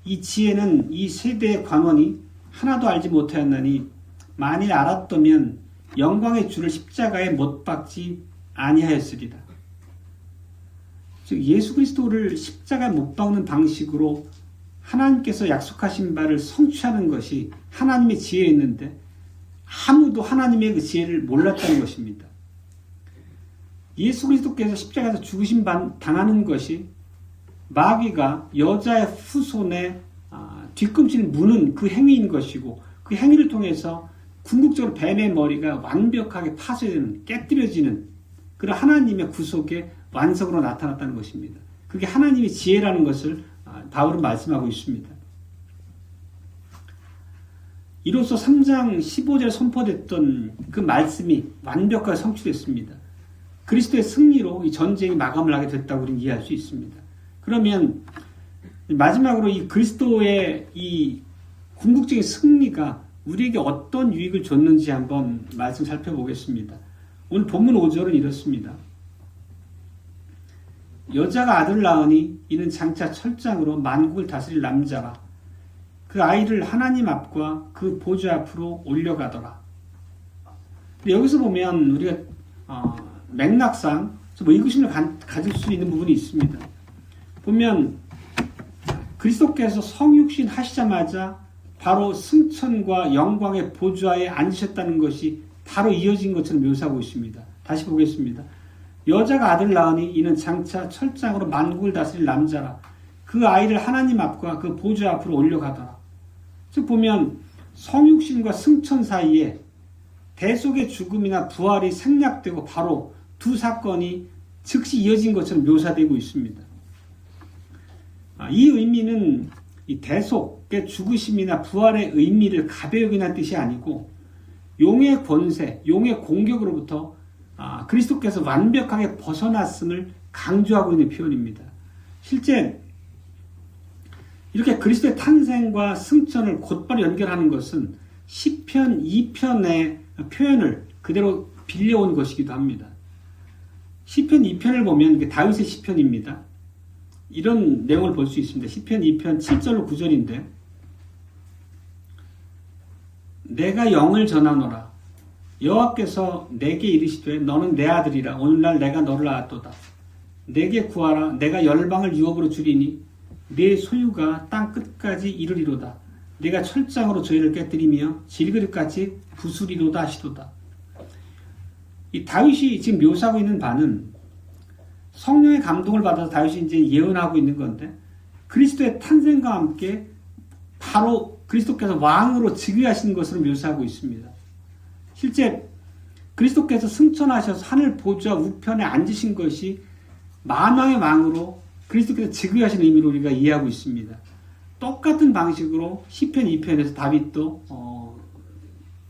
이 지혜는 이 세대의 관원이 하나도 알지 못하였나니 만일 알았다면 영광의 주를 십자가에 못 박지 아니하였으리라. 즉 예수 그리스도를 십자가에 못 박는 방식으로 하나님께서 약속하신 바를 성취하는 것이 하나님의 지혜였는데 아무도 하나님의 그 지혜를 몰랐다는 것입니다. 예수 그리스도께서 십자가에서 죽으심 당하는 것이 마귀가 여자의 후손의 뒤꿈치를 무는 그 행위인 것이고 그 행위를 통해서 궁극적으로 뱀의 머리가 완벽하게 파쇄되는, 깨뜨려지는 그런 하나님의 구속의 완성으로 나타났다는 것입니다. 그게 하나님의 지혜라는 것을 바울은 말씀하고 있습니다. 이로써 3장 15절에 선포됐던 그 말씀이 완벽하게 성취됐습니다. 그리스도의 승리로 이 전쟁이 마감을 하게 됐다고 우리는 이해할 수 있습니다. 그러면 마지막으로 이 그리스도의 이 궁극적인 승리가 우리에게 어떤 유익을 줬는지 한번 말씀 살펴보겠습니다. 오늘 본문 5절은 이렇습니다. 여자가 아들 낳으니 이는 장차 철장으로 만국을 다스릴 남자라. 그 아이를 하나님 앞과 그 보좌 앞으로 올려가더라. 여기서 보면 우리가 맥락상 좀 의구심을 가질 수 있는 부분이 있습니다. 보면 그리스도께서 성육신 하시자마자 바로 승천과 영광의 보좌에 앉으셨다는 것이 바로 이어진 것처럼 묘사하고 있습니다. 다시 보겠습니다. 여자가 아들 낳으니 이는 장차 철장으로 만국을 다스릴 남자라. 그 아이를 하나님 앞과 그 보좌 앞으로 올려가더라. 즉 보면 성육신과 승천 사이에 대속의 죽음이나 부활이 생략되고 바로 두 사건이 즉시 이어진 것처럼 묘사되고 있습니다. 이 의미는 이 대속의 죽으심이나 부활의 의미를 가벼이 여기는 뜻이 아니고 용의 권세, 용의 공격으로부터 그리스도께서 완벽하게 벗어났음을 강조하고 있는 표현입니다. 실제 이렇게 그리스도의 탄생과 승천을 곧바로 연결하는 것은 시편 2편의 표현을 그대로 빌려온 것이기도 합니다. 시편 2편을 보면 다윗의 시편입니다. 이런 내용을 볼 수 있습니다. 시편 2편 7절로 9절인데 내가 영을 전하노라 여호와께서 내게 이르시되 너는 내 아들이라 오늘날 내가 너를 낳았도다. 내게 구하라 내가 열방을 유업으로 주리니 내 소유가 땅 끝까지 이르리로다. 내가 철장으로 저희를 깨뜨리며 질그릇같이 부수리로다 하시도다. 이 다윗이 지금 묘사하고 있는 바는 성령의 감동을 받아서 다윗이 이제 예언하고 있는 건데 그리스도의 탄생과 함께 바로 그리스도께서 왕으로 즉위하시는 것으로 묘사하고 있습니다. 실제 그리스도께서 승천하셔서 하늘 보좌 우편에 앉으신 것이 만왕의 왕으로 그리스도께서 즉위하신 의미로 우리가 이해하고 있습니다. 똑같은 방식으로 시편 2편에서 다윗도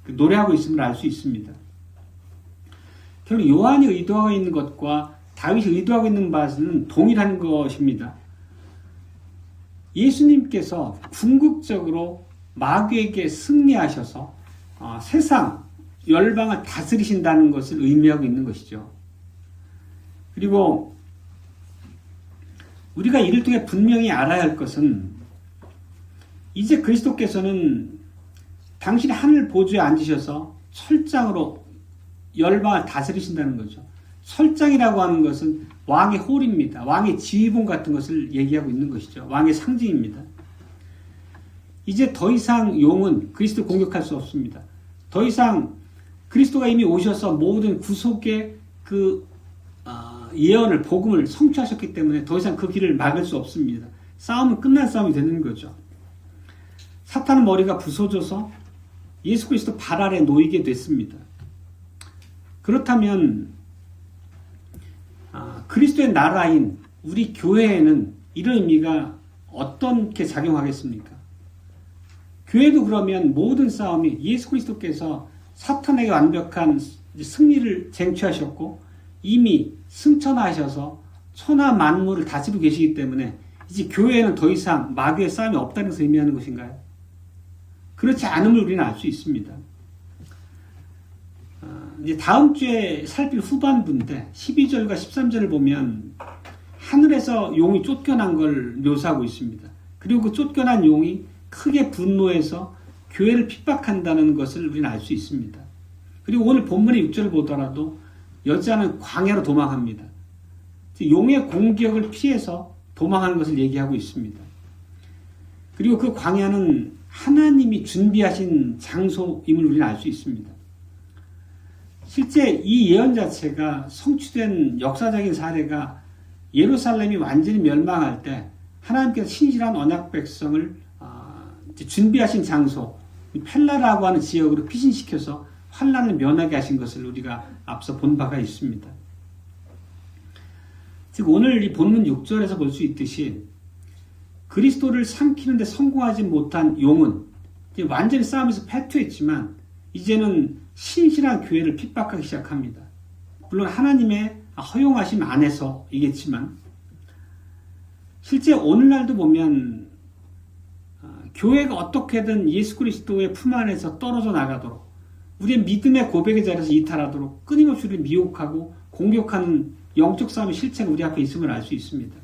노래하고 있음을 알 수 있습니다. 결국 요한이 의도하고 있는 것과 다윗이 의도하고 있는 바는 동일한 것입니다. 예수님께서 궁극적으로 마귀에게 승리하셔서 세상 열방을 다스리신다는 것을 의미하고 있는 것이죠. 그리고 우리가 이를 통해 분명히 알아야 할 것은 이제 그리스도께서는 당신의 하늘 보좌에 앉으셔서 철장으로 열방을 다스리신다는 거죠. 철장이라고 하는 것은 왕의 홀입니다. 왕의 지휘봉 같은 것을 얘기하고 있는 것이죠. 왕의 상징입니다. 이제 더 이상 용은 그리스도를 공격할 수 없습니다. 더 이상 그리스도가 이미 오셔서 모든 구속의 예언을 복음을 성취하셨기 때문에 더 이상 그 길을 막을 수 없습니다. 싸움은 끝난 싸움이 되는 거죠. 사탄의 머리가 부서져서 예수 그리스도 발 아래 놓이게 됐습니다. 그렇다면 그리스도의 나라인 우리 교회에는 이런 의미가 어떻게 작용하겠습니까? 교회도 그러면 모든 싸움이 예수 그리스도께서 사탄에게 완벽한 승리를 쟁취하셨고 이미 승천하셔서 천하 만물을 다스리고 계시기 때문에 이제 교회에는 더 이상 마귀의 싸움이 없다는 것을 의미하는 것인가요? 그렇지 않음을 우리는 알 수 있습니다. 이제 다음 주에 살필 후반부인데 12절과 13절을 보면 하늘에서 용이 쫓겨난 걸 묘사하고 있습니다. 그리고 그 쫓겨난 용이 크게 분노해서 교회를 핍박한다는 것을 우리는 알 수 있습니다. 그리고 오늘 본문의 6절을 보더라도 여자는 광야로 도망합니다. 용의 공격을 피해서 도망하는 것을 얘기하고 있습니다. 그리고 그 광야는 하나님이 준비하신 장소임을 우리는 알 수 있습니다. 실제 이 예언 자체가 성취된 역사적인 사례가 예루살렘이 완전히 멸망할 때 하나님께서 신실한 언약 백성을 준비하신 장소 펠라라고 하는 지역으로 피신시켜서 환난을 면하게 하신 것을 우리가 앞서 본 바가 있습니다. 즉 오늘 이 본문 6절에서 볼 수 있듯이 그리스도를 삼키는 데 성공하지 못한 용은 완전히 싸움에서 패퇴했지만 이제는 신실한 교회를 핍박하기 시작합니다. 물론 하나님의 허용하심 안에서이겠지만 실제 오늘날도 보면 교회가 어떻게든 예수 그리스도의 품 안에서 떨어져 나가도록 우리의 믿음의 고백의 자리에서 이탈하도록 끊임없이 우리를 미혹하고 공격하는 영적 싸움의 실체가 우리 앞에 있음을 알 수 있습니다.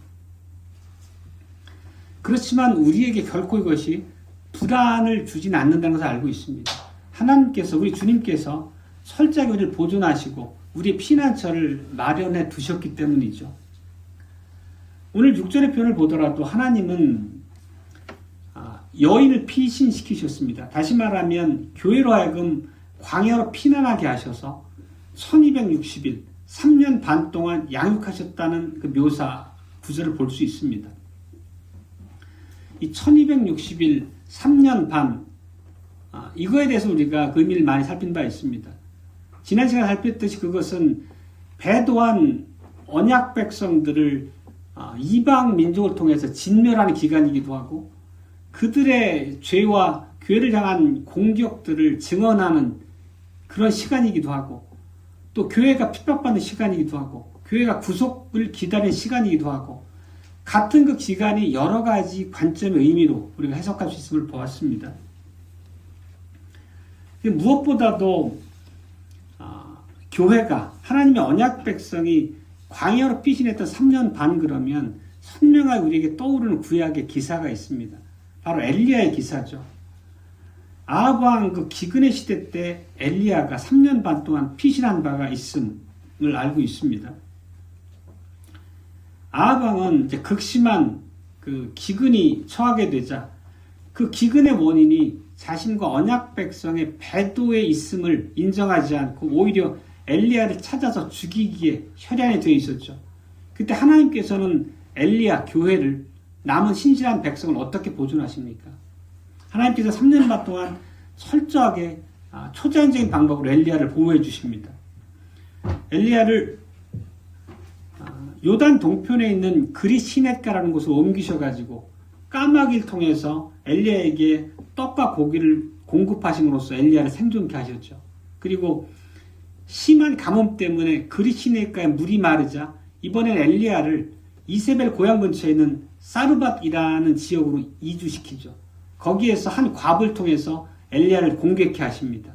그렇지만 우리에게 결코 이것이 불안을 주지는 않는다는 것을 알고 있습니다. 하나님께서 우리 주님께서 철저하게 우리를 보존하시고 우리의 피난처를 마련해 두셨기 때문이죠. 오늘 6절의 표현을 보더라도 하나님은 여인을 피신시키셨습니다. 다시 말하면 교회로 하여금 광야로 피난하게 하셔서 1260일 3년 반 동안 양육하셨다는 그 묘사 구절을 볼 수 있습니다. 이 1260일 3년 반 이거에 대해서 우리가 그 의미를 많이 살핀 바 있습니다. 지난 시간에 살폈듯이 그것은 배도한 언약 백성들을 이방 민족을 통해서 진멸하는 기간이기도 하고 그들의 죄와 교회를 향한 공격들을 증언하는 그런 시간이기도 하고, 또 교회가 핍박받는 시간이기도 하고, 교회가 구속을 기다리는 시간이기도 하고, 같은 그 기간이 여러 가지 관점의 의미로 우리가 해석할 수 있음을 보았습니다. 무엇보다도 교회가, 하나님의 언약 백성이 광야로 피신했던 3년 반 그러면 선명하게 우리에게 떠오르는 구약의 기사가 있습니다. 바로 엘리야의 기사죠. 아합 왕 그 기근의 시대 때 엘리야가 3년 반 동안 피신한 바가 있음을 알고 있습니다. 아합 왕은 이제 극심한 그 기근이 처하게 되자 그 기근의 원인이 자신과 언약 백성의 배도에 있음을 인정하지 않고 오히려 엘리야를 찾아서 죽이기에 혈안이 되어 있었죠. 그때 하나님께서는 엘리야 교회를, 남은 신실한 백성을 어떻게 보존하십니까? 하나님께서 3년 반 동안 철저하게 초자연적인 방법으로 엘리야를 보호해 주십니다. 엘리야를 요단 동편에 있는 그리시넷가라는 곳으로 옮기셔가지고 까마귀를 통해서 엘리야에게 떡과 고기를 공급하심으로써 엘리야를 생존케 하셨죠. 그리고 심한 가뭄 때문에 그리시넷가에 물이 마르자 이번엔 엘리야를 이세벨 고향 근처에 있는 사르밧이라는 지역으로 이주시키죠. 거기에서 한 과부를 통해서 엘리야를 공격케 하십니다.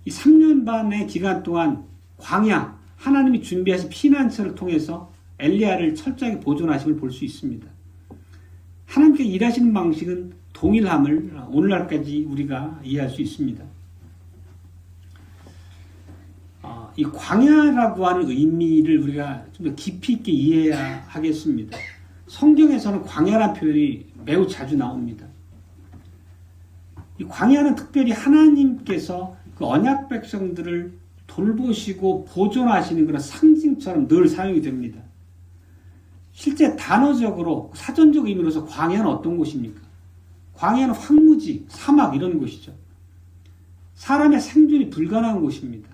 이 3년 반의 기간 동안 광야, 하나님이 준비하신 피난처를 통해서 엘리야를 철저하게 보존하심을 볼 수 있습니다. 하나님께 일하시는 방식은 동일함을 오늘날까지 우리가 이해할 수 있습니다. 이 광야라고 하는 의미를 우리가 좀 더 깊이 있게 이해해야 하겠습니다. 성경에서는 광야라는 표현이 매우 자주 나옵니다. 이 광야는 특별히 하나님께서 그 언약 백성들을 돌보시고 보존하시는 그런 상징처럼 늘 사용이 됩니다. 실제 단어적으로 사전적 의미로서 광야는 어떤 곳입니까? 광야는 황무지, 사막 이런 곳이죠. 사람의 생존이 불가능한 곳입니다.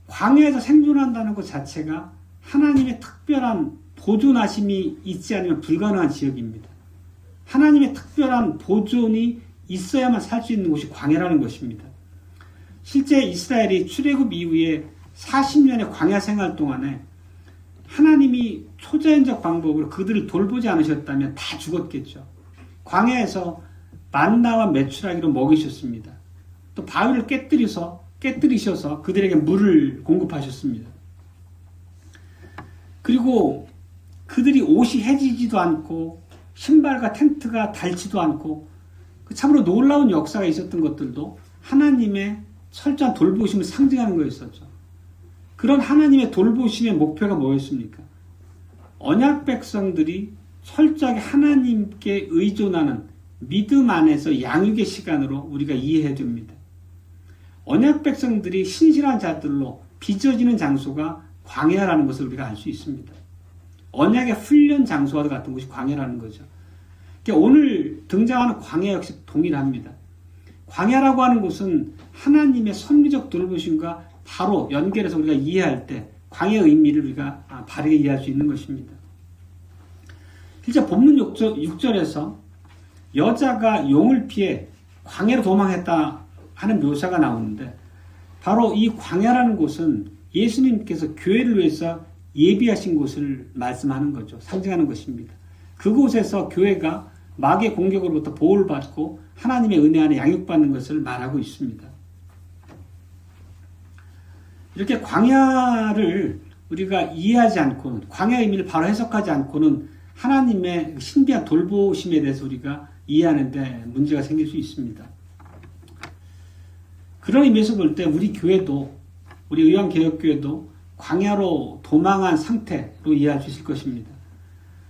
광야에서 생존한다는 것 자체가 하나님의 특별한 보존하심이 있지 않으면 불가능한 지역입니다. 하나님의 특별한 보존이 있어야만 살 수 있는 곳이 광야라는 것입니다. 실제 이스라엘이 출애굽 이후에 40년의 광야 생활 동안에 하나님이 초자연적 방법으로 그들을 돌보지 않으셨다면 다 죽었겠죠. 광야에서 만나와 메추라기로 먹이셨습니다. 또 바위를 깨뜨리셔서 그들에게 물을 공급하셨습니다. 그리고 그들이 옷이 해지지도 않고 신발과 텐트가 닳지도 않고 참으로 놀라운 역사가 있었던 것들도 하나님의 철저한 돌보심을 상징하는 거였었죠. 그런 하나님의 돌보심의 목표가 뭐였습니까? 언약 백성들이 철저하게 하나님께 의존하는 믿음 안에서 양육의 시간으로 우리가 이해해야 됩니다. 언약 백성들이 신실한 자들로 빚어지는 장소가 광야라는 것을 우리가 알 수 있습니다. 언약의 훈련 장소와 같은 곳이 광야라는 거죠. 그러니까 오늘 등장하는 광야 역시 동일합니다. 광야라고 하는 곳은 하나님의 섭리적 돌보심과 바로 연결해서 우리가 이해할 때 광야의 의미를 우리가 바르게 이해할 수 있는 것입니다. 실제 본문 6절에서 여자가 용을 피해 광야로 도망했다 하는 묘사가 나오는데 바로 이 광야라는 곳은 예수님께서 교회를 위해서 예비하신 곳을 말씀하는 거죠. 상징하는 것입니다. 그곳에서 교회가 마귀의 공격으로부터 보호를 받고 하나님의 은혜 안에 양육받는 것을 말하고 있습니다. 이렇게 광야를 우리가 이해하지 않고는, 광야의 의미를 바로 해석하지 않고는 하나님의 신비한 돌보심에 대해서 우리가 이해하는데 문제가 생길 수 있습니다. 그런 의미에서 볼 때 우리 교회도, 우리 의왕개혁교회도 광야로 도망한 상태로 이해할 수 있을 것입니다.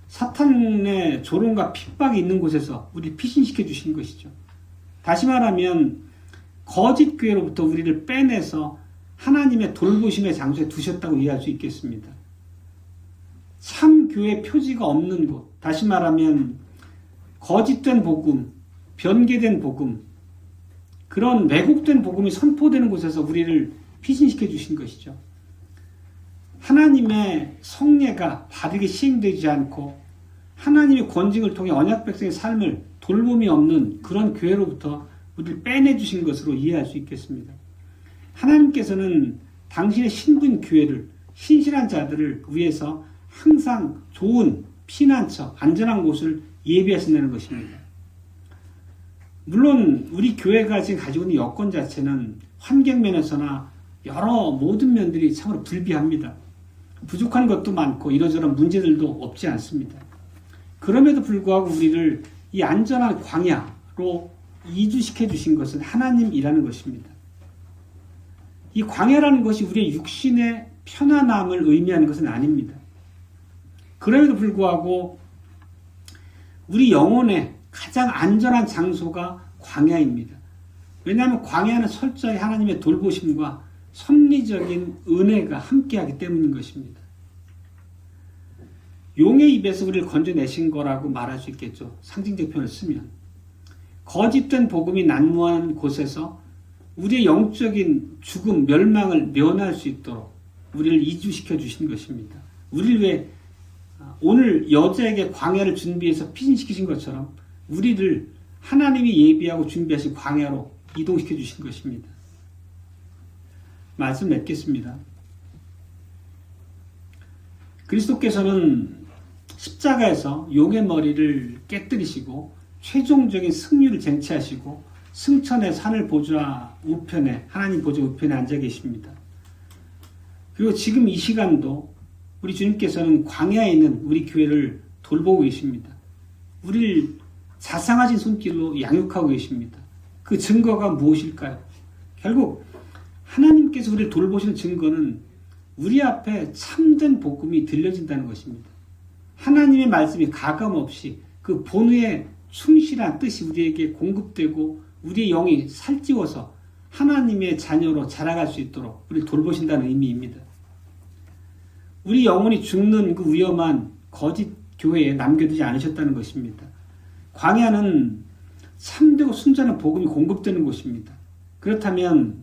사탄의 조롱과 핍박이 있는 곳에서 우리를 피신시켜 주신 것이죠. 다시 말하면 거짓 교회로부터 우리를 빼내서 하나님의 돌보심의 장소에 두셨다고 이해할 수 있겠습니다. 참 교회 표지가 없는 곳, 다시 말하면 거짓된 복음, 변개된 복음, 그런 왜곡된 복음이 선포되는 곳에서 우리를 피신시켜 주신 것이죠. 하나님의 성례가 바르게 시행되지 않고 하나님의 권징을 통해 언약 백성의 삶을 돌봄이 없는 그런 교회로부터 우리를 빼내주신 것으로 이해할 수 있겠습니다. 하나님께서는 당신의 신분 교회를, 신실한 자들을 위해서 항상 좋은 피난처, 안전한 곳을 예비하신다는 것입니다. 물론 우리 교회가 지금 가지고 있는 여건 자체는 환경면에서나 여러 모든 면들이 참으로 불비합니다. 부족한 것도 많고 이러저런 문제들도 없지 않습니다. 그럼에도 불구하고 우리를 이 안전한 광야로 이주시켜 주신 것은 하나님이라는 것입니다. 이 광야라는 것이 우리의 육신의 편안함을 의미하는 것은 아닙니다. 그럼에도 불구하고 우리 영혼의 가장 안전한 장소가 광야입니다. 왜냐하면 광야는 철저히 하나님의 돌보심과 섭리적인 은혜가 함께하기 때문인 것입니다. 용의 입에서 우리를 건져내신 거라고 말할 수 있겠죠. 상징적 표현을 쓰면. 거짓된 복음이 난무하는 곳에서 우리의 영적인 죽음, 멸망을 면할 수 있도록 우리를 이주시켜 주신 것입니다. 우리를 왜 오늘 여자에게 광야를 준비해서 피신시키신 것처럼 우리를 하나님이 예비하고 준비하신 광야로 이동시켜 주신 것입니다. 말씀 맺겠습니다. 그리스도께서는 십자가에서 용의 머리를 깨뜨리시고 최종적인 승리를 쟁취하시고 승천의 산을 보좌 우편에, 하나님 보좌 우편에 앉아 계십니다. 그리고 지금 이 시간도 우리 주님께서는 광야에 있는 우리 교회를 돌보고 계십니다. 우리를 자상하신 손길로 양육하고 계십니다. 그 증거가 무엇일까요? 결국 하나님께서 우리를 돌보시는 증거는 우리 앞에 참된 복음이 들려진다는 것입니다. 하나님의 말씀이 가감없이 그 본의에 충실한 뜻이 우리에게 공급되고 우리의 영이 살찌워서 하나님의 자녀로 자라갈 수 있도록 우리를 돌보신다는 의미입니다. 우리 영혼이 죽는 그 위험한 거짓 교회에 남겨두지 않으셨다는 것입니다. 광야는 참되고 순전한 복음이 공급되는 곳입니다. 그렇다면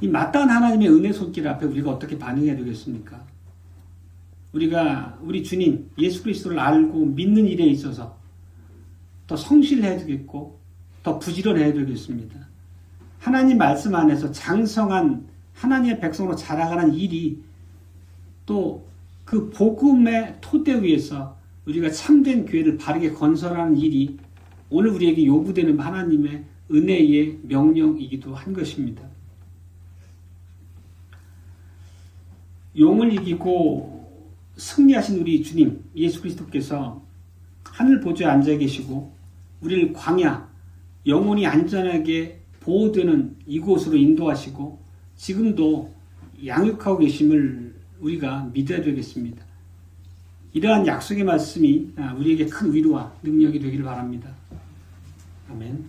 이 마땅한 하나님의 은혜 손길 앞에 우리가 어떻게 반응해야 되겠습니까? 우리가 우리 주님 예수 그리스도를 알고 믿는 일에 있어서 더 성실해야 되겠고 더 부지런해야 되겠습니다. 하나님 말씀 안에서 장성한 하나님의 백성으로 자라가는 일이 또 그 복음의 토대 위에서 우리가 참된 교회를 바르게 건설하는 일이 오늘 우리에게 요구되는 하나님의 은혜의 명령이기도 한 것입니다. 용을 이기고 승리하신 우리 주님 예수 그리스도께서 하늘 보좌에 앉아 계시고 우리를 광야, 영혼이 안전하게 보호되는 이곳으로 인도하시고 지금도 양육하고 계심을 우리가 믿어야 되겠습니다. 이러한 약속의 말씀이 우리에게 큰 위로와 능력이 되기를 바랍니다. 아멘.